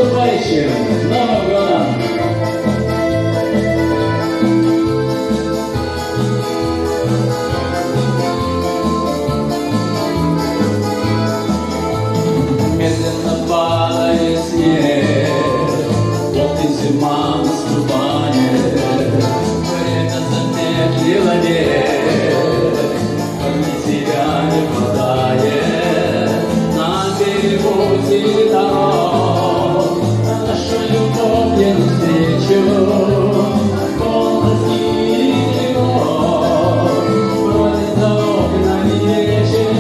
наступающим Новым годом! Медленно падает снег, вот и зима наступает, время замедлило век, огни тебя не хватает на перепутье дорог, нашу любовь я навстречу, полностью его, бродит за окнами вечер.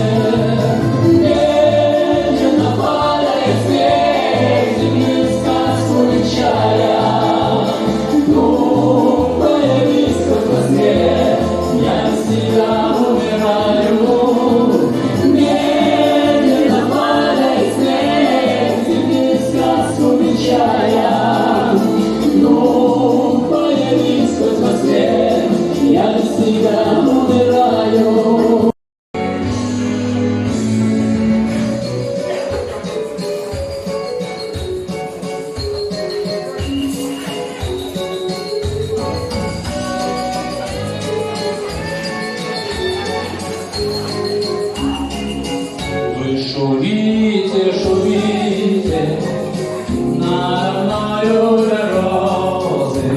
Шумите, надо мною розы,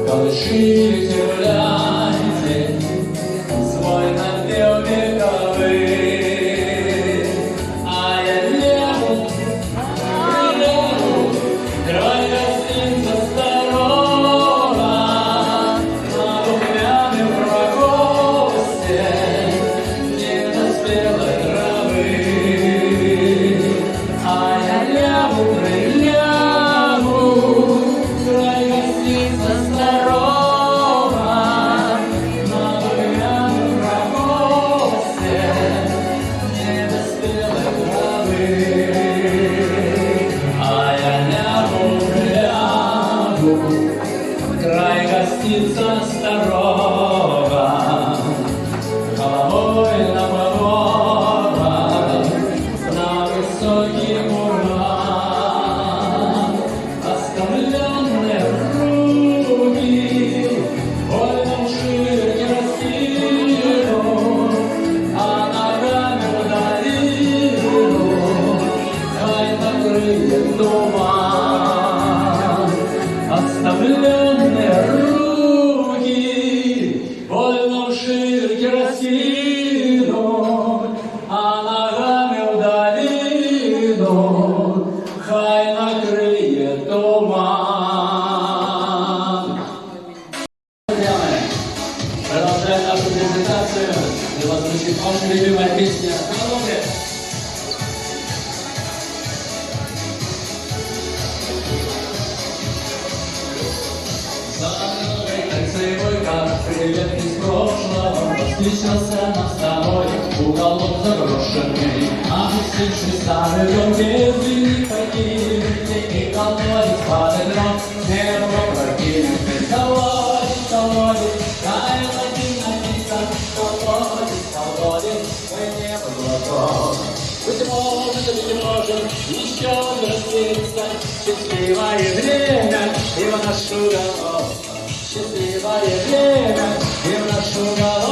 колышите, гуляйте, свой напев вековый. А я лягу, край гостинца старого, на духмяном прокосте не доспелой травы. Край гостица старого, на духмяном прокосте недоспелой травы. А я лягу, край гостица старого, головой на поворот, на высокий буран, оставленные руки, вольном шире керосину, а ногами в долину, хай накрыет туман. Оставленные руки, вольном шире керосину, а ногами в долину, хай накрыет туман. Продолжаем нашу презентацию. Для вас звучит ваша любимая песня «Колумбия». Привет из прошлого, встречался нас с тобой, уголок заброшенный, опустивший старый дом, без винных покинутый, и колодец падает рот, небо прокинутый. Колодец, колодец, тает один напиток, колодец, мой небо глоток. Быть может, еще возвратиться, счастливое время, и в нашу голову. Счастливое время, и в нашу голову.